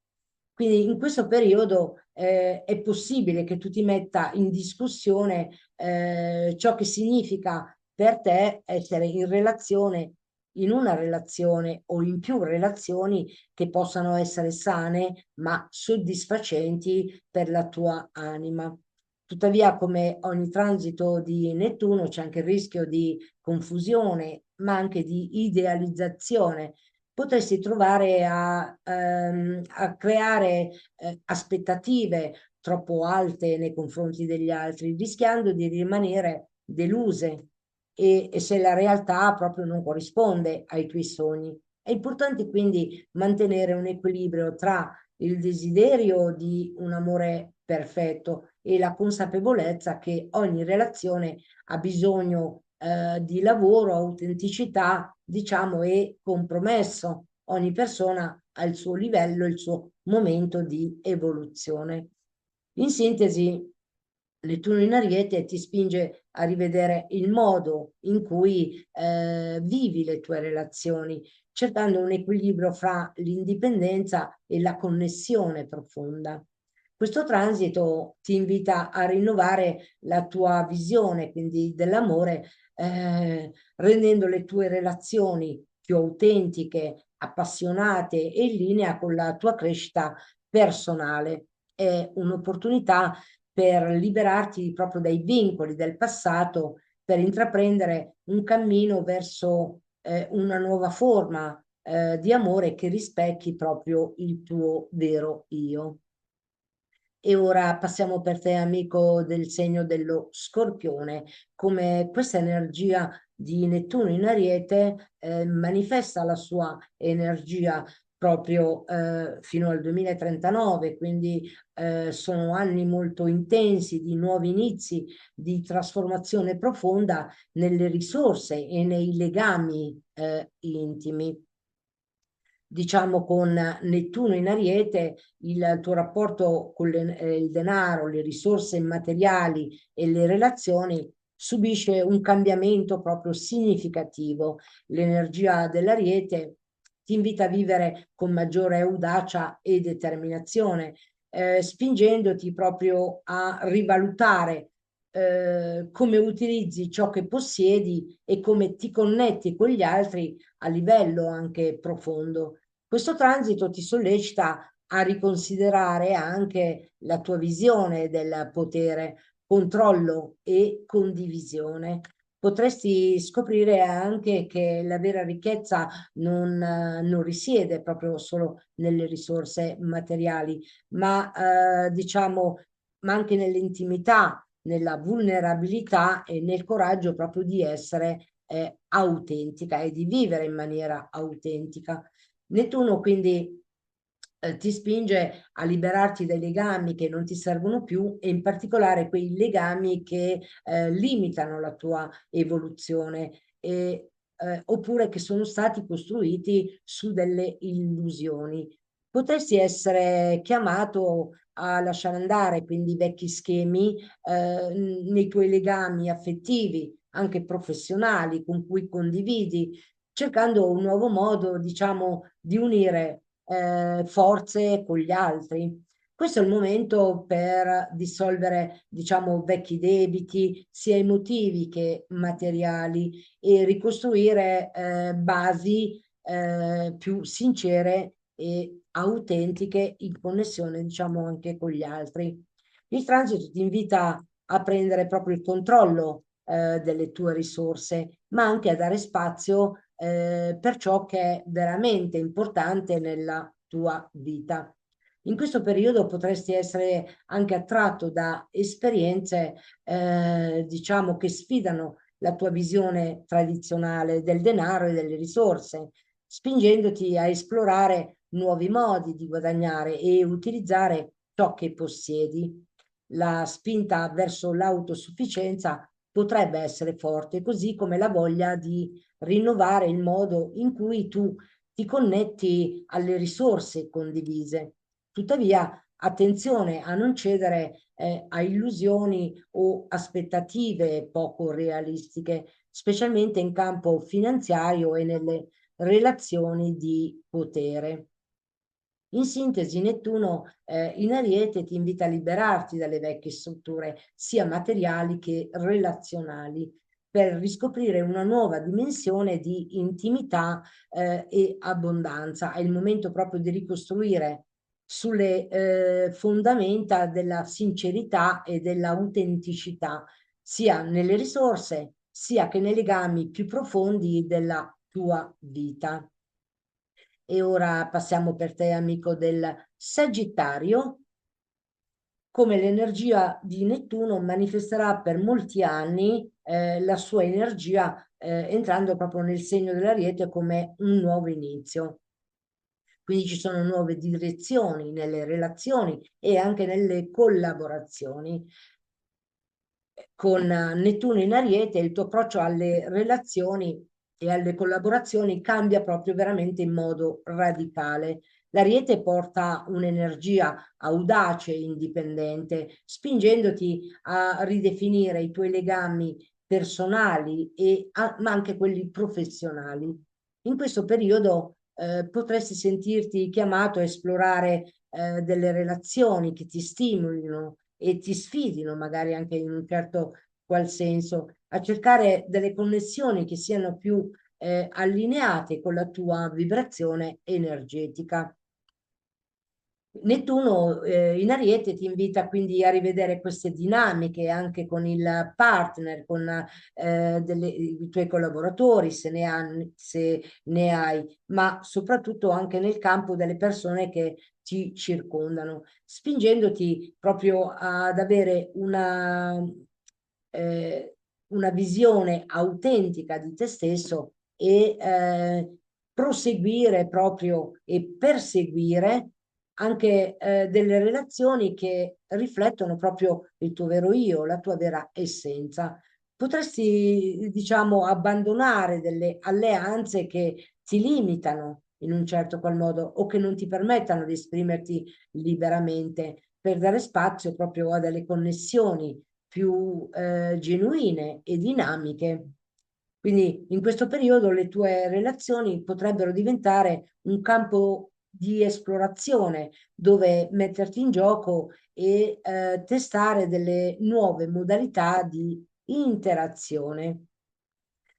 Quindi in questo periodo è possibile che tu ti metta in discussione ciò che significa per te essere in relazione, in una relazione o in più relazioni che possano essere sane ma soddisfacenti per la tua anima. Tuttavia, come ogni transito di Nettuno, c'è anche il rischio di confusione, ma anche di idealizzazione. Potresti trovare a creare aspettative troppo alte nei confronti degli altri, rischiando di rimanere deluse e se la realtà proprio non corrisponde ai tuoi sogni. È importante quindi mantenere un equilibrio tra il desiderio di un amore perfetto e la consapevolezza che ogni relazione ha bisogno di lavoro, autenticità, diciamo, e compromesso. Ogni persona ha il suo livello, il suo momento di evoluzione. In sintesi, Nettuno in Ariete ti spinge a rivedere il modo in cui vivi le tue relazioni, cercando un equilibrio fra l'indipendenza e la connessione profonda. Questo transito ti invita a rinnovare la tua visione, quindi dell'amore, rendendo le tue relazioni più autentiche, appassionate e in linea con la tua crescita personale. È un'opportunità per liberarti proprio dai vincoli del passato, per intraprendere un cammino verso una nuova forma di amore che rispecchi proprio il tuo vero io. E ora passiamo per te, amico del segno dello Scorpione, come questa energia di Nettuno in Ariete manifesta la sua energia proprio fino al 2039, quindi sono anni molto intensi di nuovi inizi, di trasformazione profonda nelle risorse e nei legami intimi. diciamo, con Nettuno in Ariete, il tuo rapporto con il denaro, le risorse materiali e le relazioni subisce un cambiamento proprio significativo. L'energia dell'Ariete ti invita a vivere con maggiore audacia e determinazione, spingendoti proprio a rivalutare come utilizzi ciò che possiedi e come ti connetti con gli altri a livello anche profondo. Questo transito ti sollecita a riconsiderare anche la tua visione del potere, controllo e condivisione. Potresti scoprire anche che la vera ricchezza non risiede proprio solo nelle risorse materiali, ma diciamo, ma anche nell'intimità, nella vulnerabilità e nel coraggio proprio di essere autentica e di vivere in maniera autentica. Nettuno quindi ti spinge a liberarti dai legami che non ti servono più e in particolare quei legami che limitano la tua evoluzione oppure che sono stati costruiti su delle illusioni. Potresti essere chiamato a lasciare andare quindi vecchi schemi nei tuoi legami affettivi, anche professionali, con cui condividi, cercando un nuovo modo, diciamo, di unire forze con gli altri. Questo è il momento per dissolvere, diciamo, vecchi debiti, sia emotivi che materiali, e ricostruire basi più sincere e autentiche in connessione, diciamo, anche con gli altri. Il transito ti invita a prendere proprio il controllo delle tue risorse, ma anche a dare spazio per ciò che è veramente importante nella tua vita. In questo periodo potresti essere anche attratto da esperienze, diciamo, che sfidano la tua visione tradizionale del denaro e delle risorse, spingendoti a esplorare nuovi modi di guadagnare e utilizzare ciò che possiedi. La spinta verso l'autosufficienza potrebbe essere forte, così come la voglia di rinnovare il modo in cui tu ti connetti alle risorse condivise. Tuttavia, attenzione a non cedere a illusioni o aspettative poco realistiche, specialmente in campo finanziario e nelle relazioni di potere. In sintesi, Nettuno in Ariete ti invita a liberarti dalle vecchie strutture, sia materiali che relazionali, per riscoprire una nuova dimensione di intimità e abbondanza. È il momento proprio di ricostruire sulle fondamenta della sincerità e dell'autenticità, sia nelle risorse, sia che nei legami più profondi della tua vita. E ora passiamo per te, amico del Sagittario. Come l'energia di Nettuno manifesterà per molti anni la sua energia entrando proprio nel segno dell'Ariete come un nuovo inizio. Quindi ci sono nuove direzioni nelle relazioni e anche nelle collaborazioni. Con Nettuno in Ariete il tuo approccio alle relazioni e alle collaborazioni cambia proprio veramente in modo radicale. L'Ariete porta un'energia audace e indipendente, spingendoti a ridefinire i tuoi legami personali ma anche quelli professionali. In questo periodo potresti sentirti chiamato a esplorare delle relazioni che ti stimolino e ti sfidino, magari anche in un certo qual senso, a cercare delle connessioni che siano più allineate con la tua vibrazione energetica. Nettuno in Ariete ti invita quindi a rivedere queste dinamiche anche con il partner, con i tuoi collaboratori, se ne hai, ma soprattutto anche nel campo delle persone che ti circondano, spingendoti proprio ad avere una visione autentica di te stesso e proseguire proprio e perseguire anche delle relazioni che riflettono proprio il tuo vero io, la tua vera essenza. Potresti, diciamo, abbandonare delle alleanze che ti limitano in un certo qual modo o che non ti permettano di esprimerti liberamente per dare spazio proprio a delle connessioni più genuine e dinamiche. Quindi in questo periodo le tue relazioni potrebbero diventare un campo di esplorazione dove metterti in gioco e testare delle nuove modalità di interazione.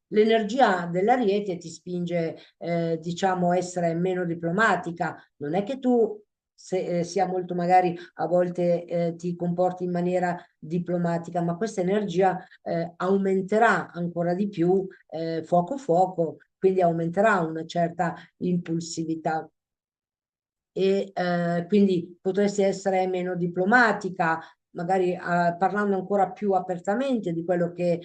L'energia dell'Ariete ti spinge, diciamo, a essere meno diplomatica. Non è che tu sia molto magari a volte ti comporti in maniera diplomatica, ma questa energia aumenterà ancora di più fuoco fuoco, quindi aumenterà una certa impulsività e quindi potresti essere meno diplomatica, magari parlando ancora più apertamente di quello che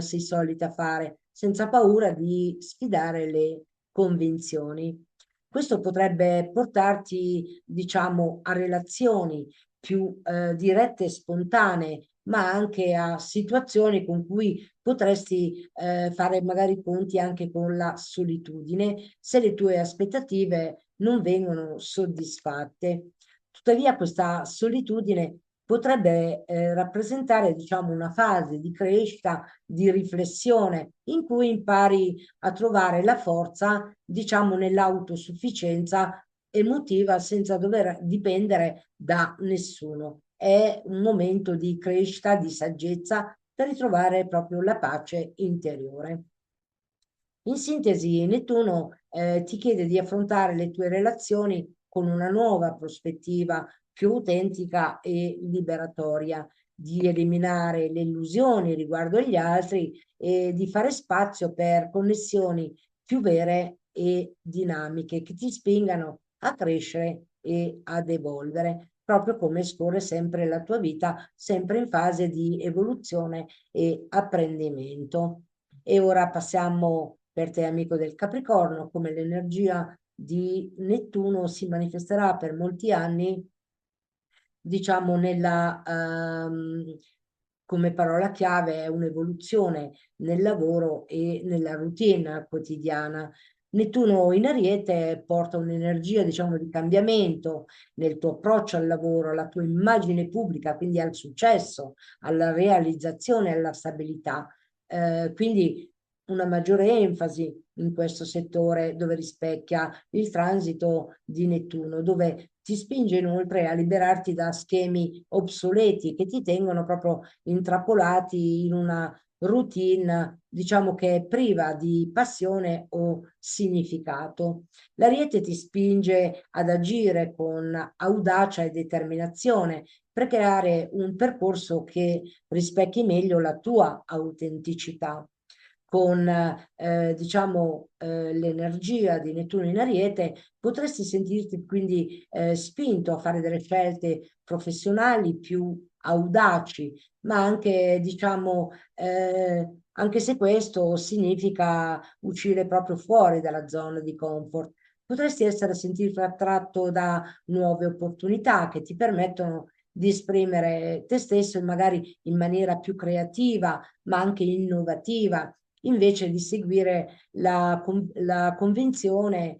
sei solita fare, senza paura di sfidare le convinzioni. Questo potrebbe portarti, diciamo, a relazioni più dirette e spontanee, ma anche a situazioni con cui potresti fare magari i conti anche con la solitudine se le tue aspettative non vengono soddisfatte. Tuttavia, questa solitudine potrebbe rappresentare, diciamo, una fase di crescita, di riflessione, in cui impari a trovare la forza, diciamo, nell'autosufficienza emotiva senza dover dipendere da nessuno. È un momento di crescita, di saggezza per ritrovare proprio la pace interiore. In sintesi, Nettuno ti chiede di affrontare le tue relazioni con una nuova prospettiva più autentica e liberatoria, di eliminare le illusioni riguardo agli altri e di fare spazio per connessioni più vere e dinamiche che ti spingano a crescere e ad evolvere, proprio come scorre sempre la tua vita, sempre in fase di evoluzione e apprendimento. E ora passiamo per te, amico del Capricorno, come l'energia di Nettuno si manifesterà per molti anni, diciamo, come parola chiave è un'evoluzione nel lavoro e nella routine quotidiana. Nettuno in Ariete porta un'energia, diciamo, di cambiamento nel tuo approccio al lavoro, alla tua immagine pubblica, quindi al successo, alla realizzazione, alla stabilità. Quindi una maggiore enfasi in questo settore dove rispecchia il transito di Nettuno, dove ti spinge inoltre a liberarti da schemi obsoleti che ti tengono proprio intrappolati in una routine, diciamo che è priva di passione o significato. L'Ariete ti spinge ad agire con audacia e determinazione per creare un percorso che rispecchi meglio la tua autenticità con diciamo l'energia di Nettuno in Ariete, potresti sentirti quindi spinto a fare delle scelte professionali più audaci, ma anche diciamo anche se questo significa uscire proprio fuori dalla zona di comfort. Potresti essere sentirti attratto da nuove opportunità che ti permettono di esprimere te stesso magari in maniera più creativa, ma anche innovativa invece di seguire la convinzione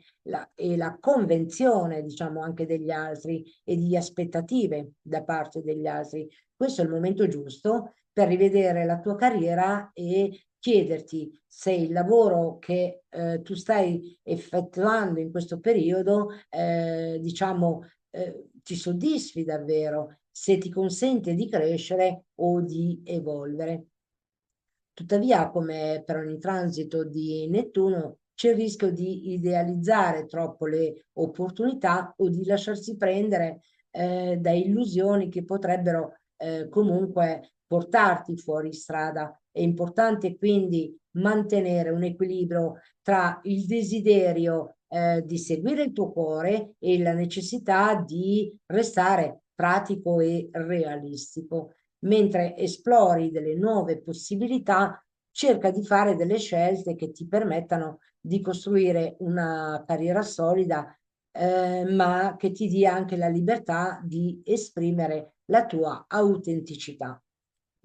e la convenzione, diciamo, anche degli altri e di aspettative da parte degli altri. Questo è il momento giusto per rivedere la tua carriera e chiederti se il lavoro che tu stai effettuando in questo periodo, diciamo, ti soddisfi davvero, se ti consente di crescere o di evolvere. Tuttavia, come per ogni transito di Nettuno, c'è il rischio di idealizzare troppo le opportunità o di lasciarsi prendere da illusioni che potrebbero comunque portarti fuori strada. È importante quindi mantenere un equilibrio tra il desiderio di seguire il tuo cuore e la necessità di restare pratico e realistico mentre esplori delle nuove possibilità, cerca di fare delle scelte che ti permettano di costruire una carriera solida, ma che ti dia anche la libertà di esprimere la tua autenticità.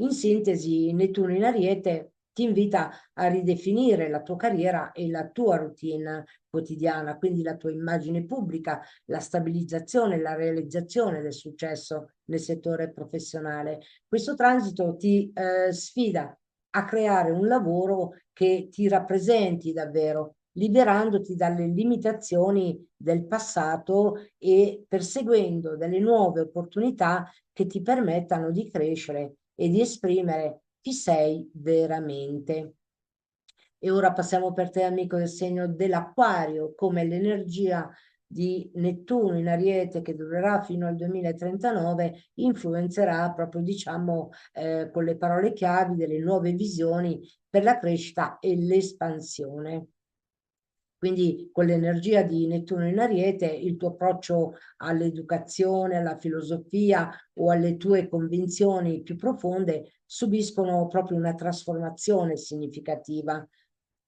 In sintesi, Nettuno in Ariete ti invita a ridefinire la tua carriera e la tua routine quotidiana, quindi la tua immagine pubblica, la stabilizzazione, la realizzazione del successo nel settore professionale. Questo transito ti sfida a creare un lavoro che ti rappresenti davvero, liberandoti dalle limitazioni del passato e perseguendo delle nuove opportunità che ti permettano di crescere e di esprimere chi sei veramente. E ora passiamo per te, amico del segno dell'Acquario, come l'energia di Nettuno in Ariete che durerà fino al 2039 influenzerà proprio, diciamo, con le parole chiavi delle nuove visioni per la crescita e l'espansione. Quindi con l'energia di Nettuno in Ariete, il tuo approccio all'educazione, alla filosofia o alle tue convinzioni più profonde subiscono proprio una trasformazione significativa.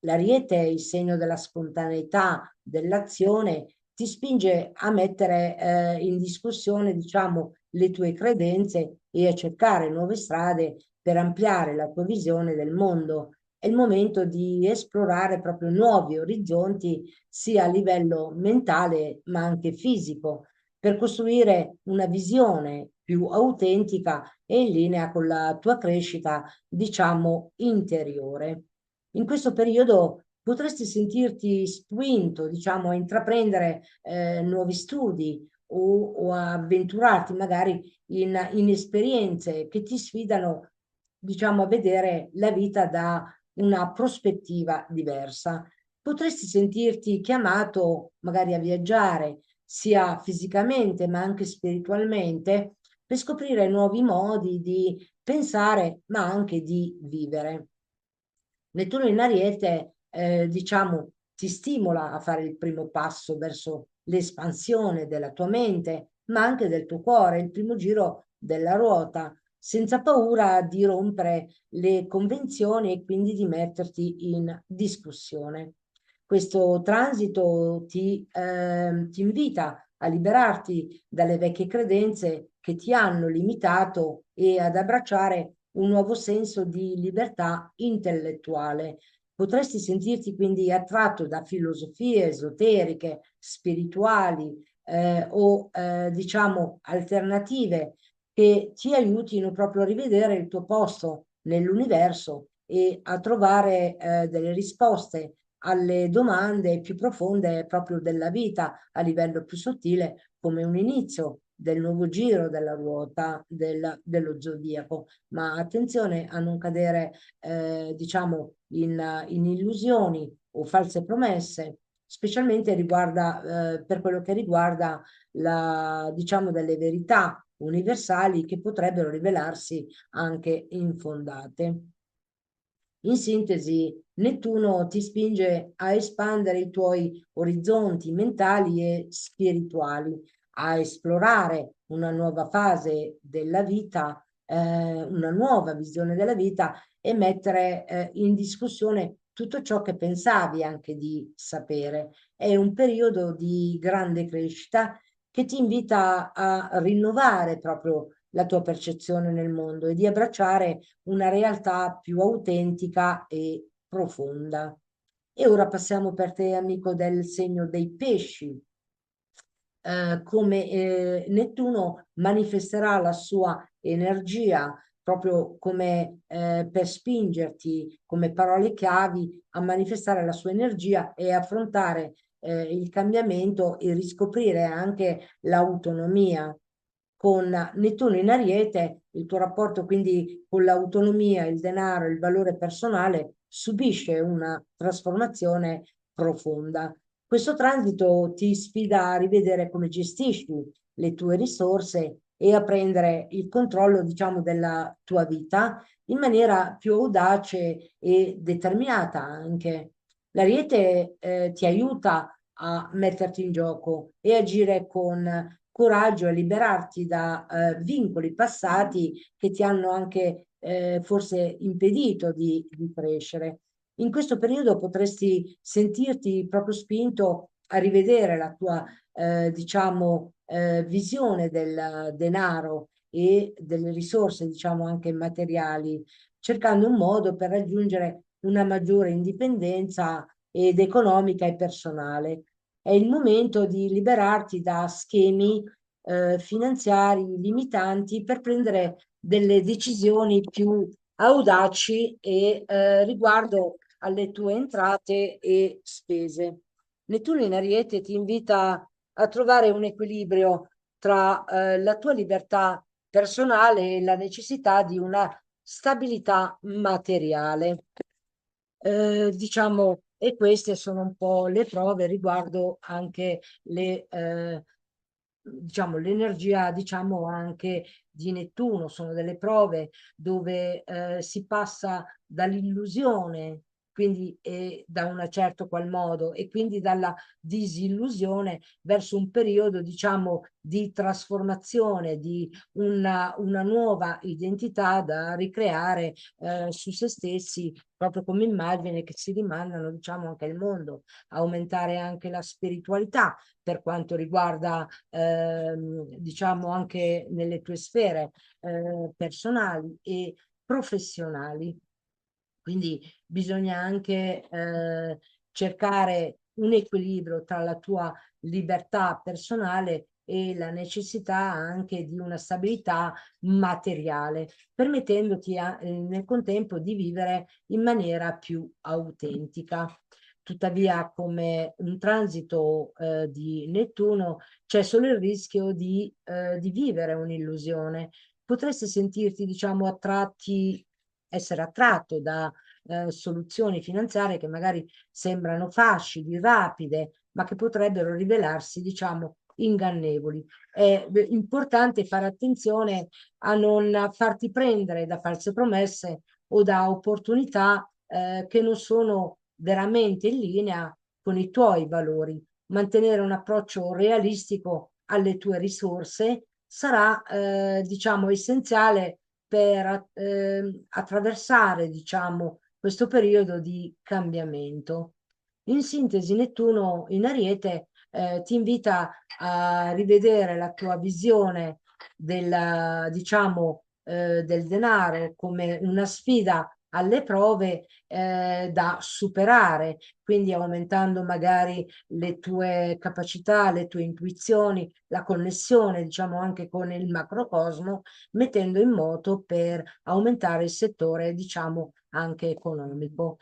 L'Ariete è il segno della spontaneità, dell'azione, ti spinge a mettere in discussione, diciamo, le tue credenze e a cercare nuove strade per ampliare la tua visione del mondo. È il momento di esplorare proprio nuovi orizzonti sia a livello mentale ma anche fisico per costruire una visione più autentica e in linea con la tua crescita, diciamo, interiore. In questo periodo potresti sentirti spinto, diciamo, a intraprendere nuovi studi o a avventurarti magari in esperienze che ti sfidano, diciamo, a vedere la vita da una prospettiva diversa. Potresti sentirti chiamato magari a viaggiare, sia fisicamente ma anche spiritualmente, per scoprire nuovi modi di pensare, ma anche di vivere. Nettuno in Ariete, diciamo, ti stimola a fare il primo passo verso l'espansione della tua mente, ma anche del tuo cuore, il primo giro della ruota, senza paura di rompere le convenzioni e quindi di metterti in discussione. Questo transito ti invita a liberarti dalle vecchie credenze che ti hanno limitato e ad abbracciare un nuovo senso di libertà intellettuale. Potresti sentirti quindi attratto da filosofie esoteriche, spirituali o diciamo alternative che ti aiutino proprio a rivedere il tuo posto nell'universo e a trovare delle risposte alle domande più profonde proprio della vita a livello più sottile, come un inizio del nuovo giro della ruota dello zodiaco. Ma attenzione a non cadere, diciamo, in illusioni o false promesse, specialmente per quello che riguarda diciamo, delle verità universali che potrebbero rivelarsi anche infondate. In sintesi, Nettuno ti spinge a espandere i tuoi orizzonti mentali e spirituali, a esplorare una nuova fase della vita, una nuova visione della vita e mettere in discussione tutto ciò che pensavi anche di sapere. È un periodo di grande crescita che ti invita a rinnovare proprio la tua percezione nel mondo e di abbracciare una realtà più autentica e profonda. E ora passiamo per te, amico del segno dei pesci. Come Nettuno manifesterà la sua energia proprio come per spingerti come parole chiavi a manifestare la sua energia e affrontare il cambiamento e riscoprire anche l'autonomia. Con Nettuno in Ariete, il tuo rapporto quindi con l'autonomia, il denaro, il valore personale subisce una trasformazione profonda. Questo transito ti sfida a rivedere come gestisci le tue risorse e a prendere il controllo, diciamo, della tua vita in maniera più audace e determinata anche. L'Ariete ti aiuta a metterti in gioco e agire con coraggio e liberarti da vincoli passati che ti hanno anche forse impedito di crescere. In questo periodo potresti sentirti proprio spinto a rivedere la tua, diciamo, visione del denaro e delle risorse, diciamo anche materiali, cercando un modo per raggiungere una maggiore indipendenza ed economica e personale. È il momento di liberarti da schemi finanziari limitanti per prendere delle decisioni più audaci e riguardo alle tue entrate e spese. Nettuno in Ariete ti invita a trovare un equilibrio tra la tua libertà personale e la necessità di una stabilità materiale. Diciamo, e queste sono un po' le prove riguardo anche diciamo, l'energia, diciamo, anche di Nettuno. Sono delle prove dove si passa dall'illusione, quindi da un certo qual modo, e quindi dalla disillusione verso un periodo, diciamo, di trasformazione, di una nuova identità da ricreare su se stessi, proprio come immagine che si rimandano, diciamo, anche al mondo, aumentare anche la spiritualità per quanto riguarda, diciamo, anche nelle tue sfere personali e professionali. Quindi bisogna anche cercare un equilibrio tra la tua libertà personale e la necessità anche di una stabilità materiale, permettendoti nel contempo di vivere in maniera più autentica. Tuttavia, come un transito di Nettuno, c'è solo il rischio di vivere un'illusione. Potresti sentirti, diciamo, essere attratto da soluzioni finanziarie che magari sembrano facili, rapide, ma che potrebbero rivelarsi, diciamo, ingannevoli. È importante fare attenzione a non farti prendere da false promesse o da opportunità che non sono veramente in linea con i tuoi valori. Mantenere un approccio realistico alle tue risorse sarà, diciamo, essenziale per attraversare, diciamo, questo periodo di cambiamento. In sintesi, Nettuno in Ariete ti invita a rivedere la tua visione diciamo, del denaro come una sfida alle prove da superare, quindi aumentando magari le tue capacità, le tue intuizioni, la connessione, diciamo, anche con il macrocosmo, mettendo in moto per aumentare il settore, diciamo, anche economico.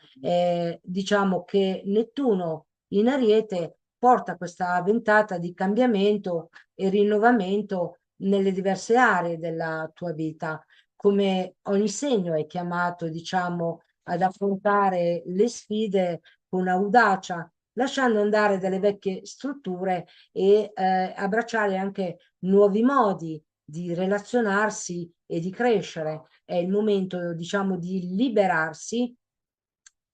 Diciamo che Nettuno in Ariete porta questa ventata di cambiamento e rinnovamento nelle diverse aree della tua vita. Come ogni segno è chiamato, diciamo, ad affrontare le sfide con audacia, lasciando andare delle vecchie strutture e abbracciare anche nuovi modi di relazionarsi e di crescere. È il momento, diciamo, di liberarsi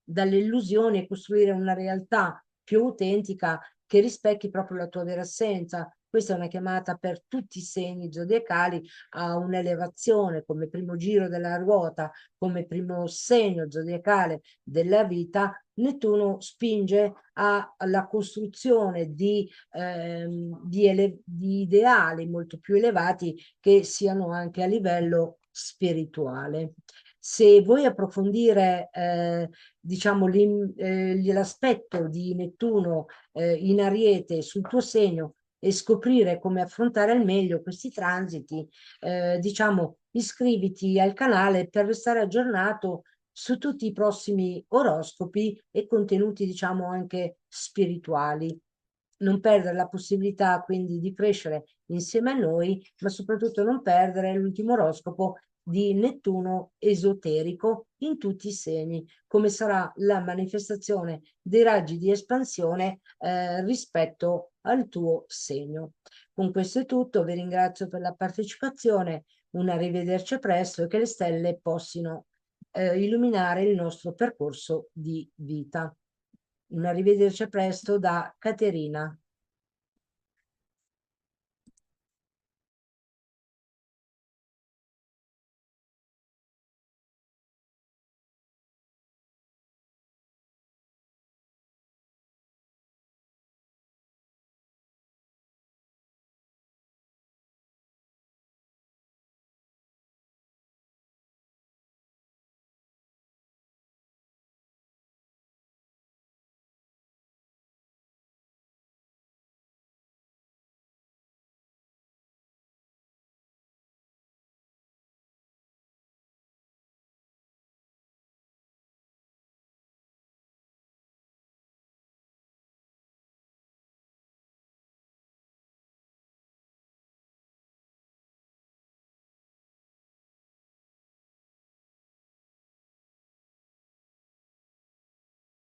dalle illusioni e costruire una realtà più autentica che rispecchi proprio la tua vera essenza. Questa è una chiamata per tutti i segni zodiacali a un'elevazione come primo giro della ruota, come primo segno zodiacale della vita. Nettuno spinge alla costruzione di ideali molto più elevati che siano anche a livello spirituale. Se vuoi approfondire diciamo, l'aspetto di Nettuno in Ariete sul tuo segno e scoprire come affrontare al meglio questi transiti, diciamo, iscriviti al canale per restare aggiornato su tutti i prossimi oroscopi e contenuti, diciamo, anche spirituali. Non perdere la possibilità quindi di crescere insieme a noi, ma soprattutto non perdere l'ultimo oroscopo di Nettuno esoterico in tutti i segni, come sarà la manifestazione dei raggi di espansione rispetto al tuo segno. Con questo è tutto, vi ringrazio per la partecipazione, un arrivederci presto e che le stelle possano illuminare il nostro percorso di vita. Un arrivederci presto da Caterina.